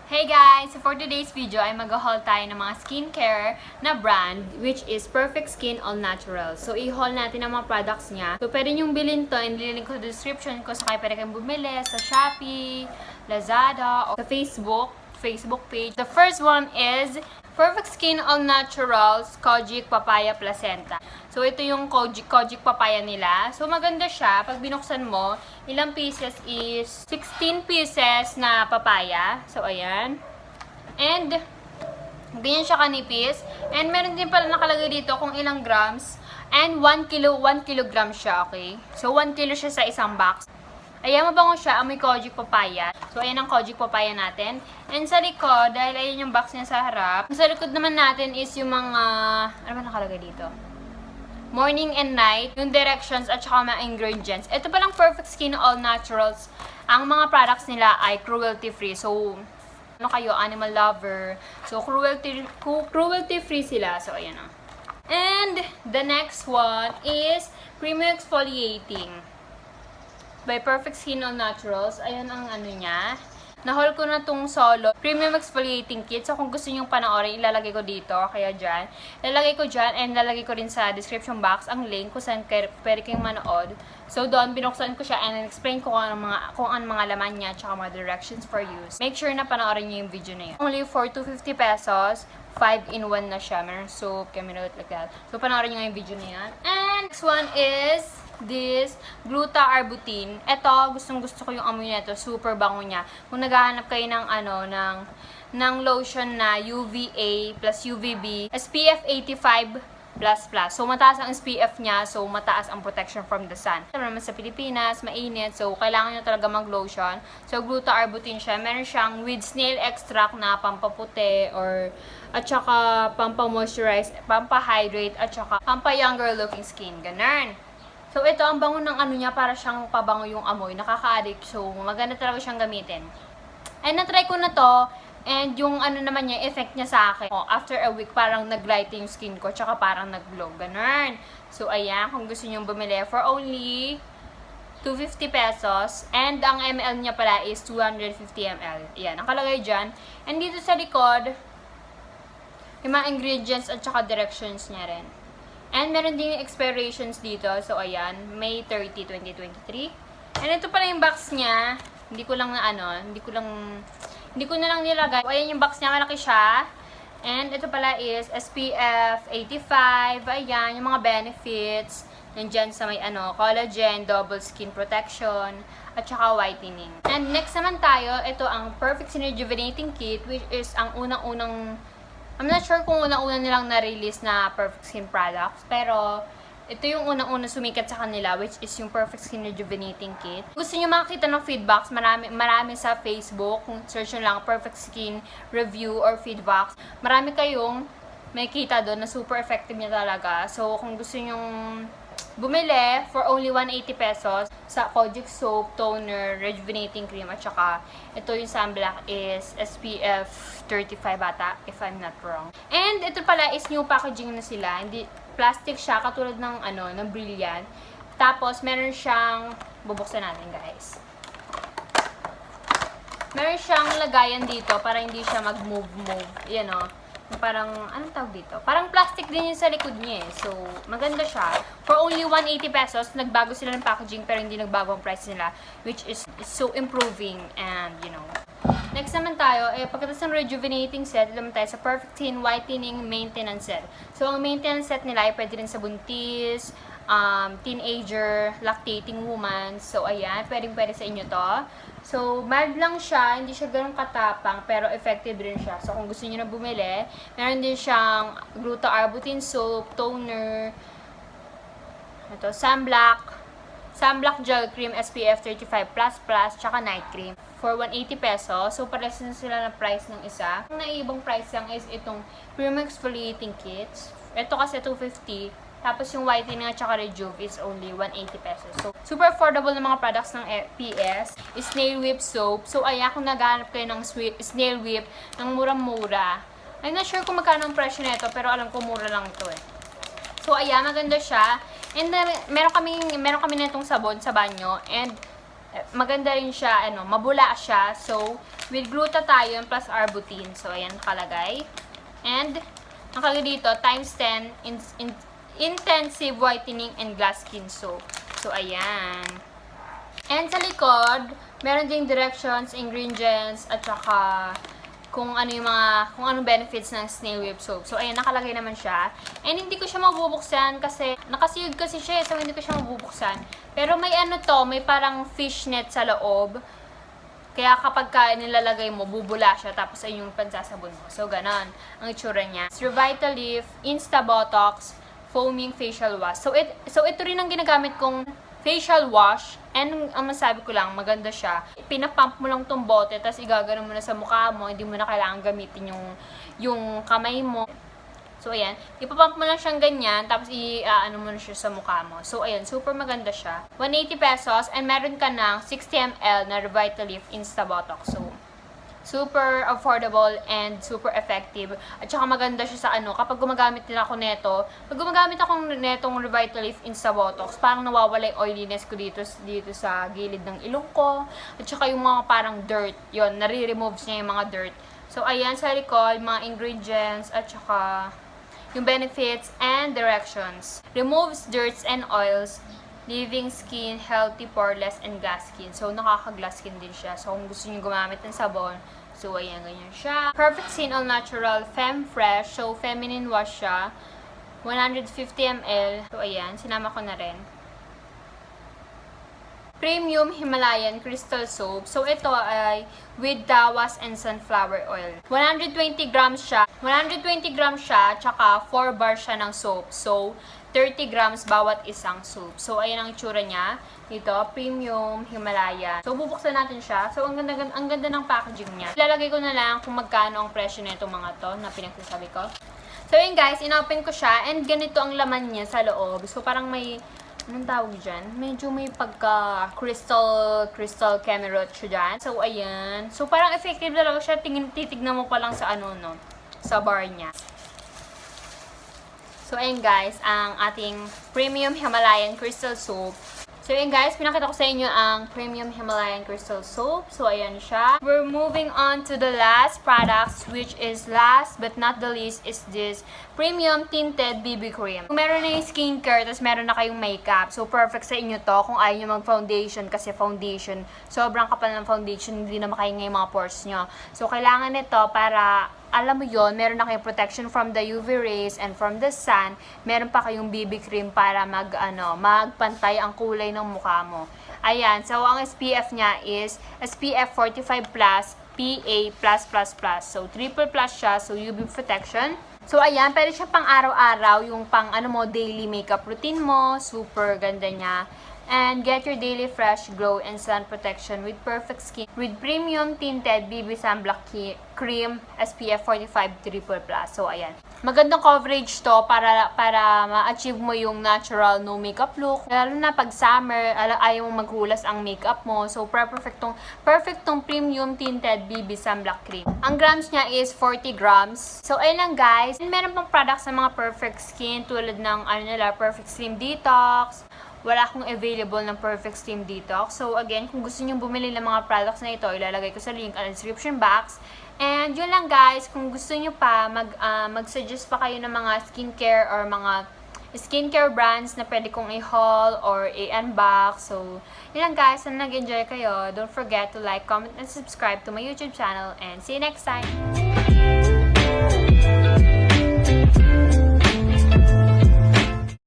Hey guys! So for today's video ay mag-haul tayo ng mga skincare na brand which is Perfect Skin All Natural. So i-haul natin ang mga products niya. So pwede nyong bilhin to and lilink ko sa description ko sa pwede kayong bumili sa SHOPEE, LAZADA, o sa Facebook page. The first one is Perfect Skin All Naturals Kojic Papaya Placenta. So ito yung Kojic Papaya nila. So maganda siya. Pag binuksan mo, ilang pieces is 16 pieces na papaya. So ayan. And ganyan siya kanipis. And meron din pala nakalagay dito kung ilang grams. And 1 kilogram siya, okay? So 1 kilo siya sa isang box. Ayan, mabango siya. Amoy Kojic Papaya. So, ayan ang Kojic Papaya natin. And sa likod, dahil ayan yung box niya sa harap, sa likod naman natin is yung mga, ano ba nakalagay dito? Morning and night, yung directions at saka mga ingredients. Ito palang Perfect Skin All Naturals. Ang mga products nila ay cruelty-free. So, ano kayo, animal lover. So, cruelty-free sila. So, ayan o. And, the next one is Premium Exfoliating by Perfect Skin All Naturals. Ayan ang ano niya. Na-haul ko na tong solo Premium Exfoliating Kit. So, kung gusto nyo panoorin, ilalagay ko dito. Kaya dyan. Ilalagay ko dyan and ilalagay ko rin sa description box ang link kung saan pwede kayong manood. So, doon, binuksan ko siya and explain ko kung ano mga laman niya at mga directions for use. Make sure na panoorin nyo yung video na yun. Only for 250 pesos. 5-in-1 na siya. Meron soap, chemical, like that. So, panoorin nyo yung video na yan. And next one is this Gluta Arbutin. Ito, gustong-gusto ko yung amoy nito. Super bango niya. Kung naghahanap kayo ng ng lotion na UVA plus UVB, SPF 85++. So, mataas ang SPF niya. So, mataas ang protection from the sun. Naman sa Pilipinas, mainit. So, kailangan nyo talaga mag-lotion. So, Gluta Arbutin siya. Meron siyang with snail extract na pampaputi or at saka pampa-moisturize, pampa-hydrate, at saka pampa-younger looking skin. Ganun. So, ito, ang bango ng ano niya, para siyang pabango yung amoy. Nakaka-addict. So, maganda talaga siyang gamitin. And na-try ko na to. And yung ano naman niya, effect niya sa akin. After a week, parang nag-lighting yung skin ko. Tsaka parang nag-glow. Ganun. So, ayan. Kung gusto nyo bumili for only 250 pesos. And ang ml niya pala is 250 ml. Ayan. Nakalagay dyan. And dito sa likod, yung mga ingredients at saka directions niya rin. And meron din yung expirations dito. So, ayan. May 30, 2023. And ito pala yung box niya. Hindi ko na lang nilagay. So, ayan yung box niya. Malaki siya. And ito pala is SPF 85. Ayan. Yung mga benefits. Nandyan sa may collagen, double skin protection, at saka whitening. And next naman tayo, ito ang Perfect Skin Rejuvenating Kit, which is ang unang-unang, I'm not sure kung unang-una nilang na-release na Perfect Skin products, pero ito yung unang-una sumikat sa kanila, which is yung Perfect Skin Rejuvenating Kit. Gusto nyo makakita ng feedbacks, marami sa Facebook, kung search nyo lang Perfect Skin Review or feedbacks, marami kayong may kita doon na super effective niya talaga. So, kung gusto nyo bumili for only 180 pesos sa Kojic soap, toner, rejuvenating cream, at saka ito yung Sunblock is SPF 35 bata, if I'm not wrong. And ito pala is new packaging na sila. Hindi plastic siya, katulad ng ng Brilliant. Tapos meron siyang, bubuksan natin guys. Meron siyang lagayan dito para hindi siya mag-move. Yan o. Parang, anong tawag dito? Parang plastic din yung sa likod niya eh. So, maganda siya. For only 180 pesos, nagbago sila ng packaging pero hindi nagbago ang price nila. Which is so improving and, Next naman tayo, pagkatapos ng Rejuvenating Set, naman tayo sa Perfect Skin Whitening Maintenance Set. So, ang maintenance set nila ay pwede rin sa buntis, teenager, lactating woman. So, ayan, pwede sa inyo to. So, mild lang siya, hindi siya ganun katapang, pero effective rin siya. So, kung gusto niyo na bumili, meron din siyang Gluta Arbutin soap, toner, ito, Sunblock Gel Cream SPF 35++, tsaka Night Cream for 180 pesos. So, pares na sila na price ng isa. Ang naibang price lang is itong Premium Exfoliating Kits. Ito kasi 250. Tapos yung whitening at saka rejuve is only 180 pesos. So, super affordable na mga products ng PS. Snail Whip soap. So, ayan, kung naghahanap kayo ng Snail Whip ng murang-mura. I'm not sure kung magkano ang presyo nito, pero alam ko mura lang ito eh. So, ayan, maganda siya. And then, meron kami na itong sabon sa banyo. And maganda rin siya, mabula siya. So, with gluta tayo plus arbutin. So, ayan nakalagay. And, nakalagay dito, times 10 intensive whitening and glass skin soap. So, ayan. And sa likod, meron ding directions, ingredients, at saka kung anong benefits ng Snail Whip soap. So, ayan, nakalagay naman siya. And hindi ko siya mabubuksan kasi, nakasealed kasi siya, so hindi ko siya mabubuksan. Pero may may parang fishnet sa loob. Kaya kapag nilalagay mo, bubula siya, tapos ay yung pansasabon mo. So, ganon ang itsura niya. It's Revitalift, Insta Botox, Foaming Facial Wash. So, ito rin ang ginagamit kong facial wash. And ang masabi ko lang, maganda siya. Pinapump mo lang tong bote, tapos igagano mo na sa mukha mo. Hindi mo na kailangan gamitin yung kamay mo. So, ayan. Ipapump mo lang siyang ganyan, tapos i-ano mo na siya sa mukha mo. So, ayan. Super maganda siya. 180 pesos, and meron ka ng 60 ml na Revitalift Insta Botox. So, super affordable and super effective. At saka maganda siya sa kapag gumagamit din ako neto, pag gumagamit ako netong Revitalift Insta Botox, parang nawawala yung oiliness ko dito sa gilid ng ilong ko. At saka yung mga parang dirt, yun, nare-remove niya yung mga dirt. So, ayan sa likod, mga ingredients, at saka yung benefits and directions. Removes dirts and oils, leaving skin healthy, poreless, and glass skin. So, nakaka-glass skin din siya. So, kung gusto niyo gumamit ng sabon, so, ayan, ganyan siya. Perfect Skin All Natural Femme Fresh. So, feminine wash siya. 150 ml. So, ayan, sinama ko na rin. Premium Himalayan Crystal Soap. So, ito ay with dawas and sunflower oil. 120 grams siya. 120 grams siya, tsaka 4 bars siya ng soap. So, 30 grams bawat isang soap. So, ayan ang itsura niya. Dito, Premium Himalayan. So, bubuksan natin siya. So, ang ganda ng packaging niya. Ilalagay ko na lang kung magkano ang presyo na itong mga to na pinagsasabi ko. So, yun guys, inopen ko siya. And ganito ang laman niya sa loob. So, parang may, anong tawag dyan? Medyo may pagka crystal camerot siya dyan. So, ayan. So, parang effective talaga siya. Titignan mo pa lang sa sa bar niya. So, ayan guys, ang ating Premium Himalayan Crystal Soap. So, ayan guys, pinakita ko sa inyo ang Premium Himalayan Crystal Soap. So, ayan siya. We're moving on to the last products, which is last but not the least is this Premium Tinted BB Cream. Kung meron na yung skincare, tapos meron na kayong makeup, so perfect sa inyo to kung ayaw nyo mag-foundation kasi foundation, sobrang kapal ng foundation, hindi na makaingay yung mga pores nyo. So, kailangan nito para alam mo yon, meron na kayong protection from the UV rays and from the sun. Meron pa kayong BB cream para magpantay ang kulay ng mukha mo. Ayan, so ang SPF niya is SPF 45+, PA+++. So, triple plus siya, so UV protection. So, ayan, pwede siya pang araw-araw, yung pang daily makeup routine mo. Super ganda niya. And get your daily fresh glow and sun protection with perfect skin with Premium Tinted BB Sunblock Cream SPF 45 triple plus. So, ayan. Magandang coverage to para ma-achieve mo yung natural no makeup look. Lalo na pag summer, ayaw mong maghulas ang makeup mo. So, perfect tong Premium Tinted BB Sunblock Cream. Ang grams niya is 40 grams. So, ayun lang guys. And meron pang products na mga perfect skin tulad ng Perfect Slim Detox. Wala akong available ng Perfect Slim Detox. So, again, kung gusto nyo bumili ng mga products na ito, ilalagay ko sa link at description box. And, yun lang guys, kung gusto nyo pa, mag-suggest pa kayo ng mga skincare or mga skincare brands na pwede kong i-haul or i-unbox. So, yun lang guys, sana nag-enjoy kayo. Don't forget to like, comment, and subscribe to my YouTube channel. And see you next time!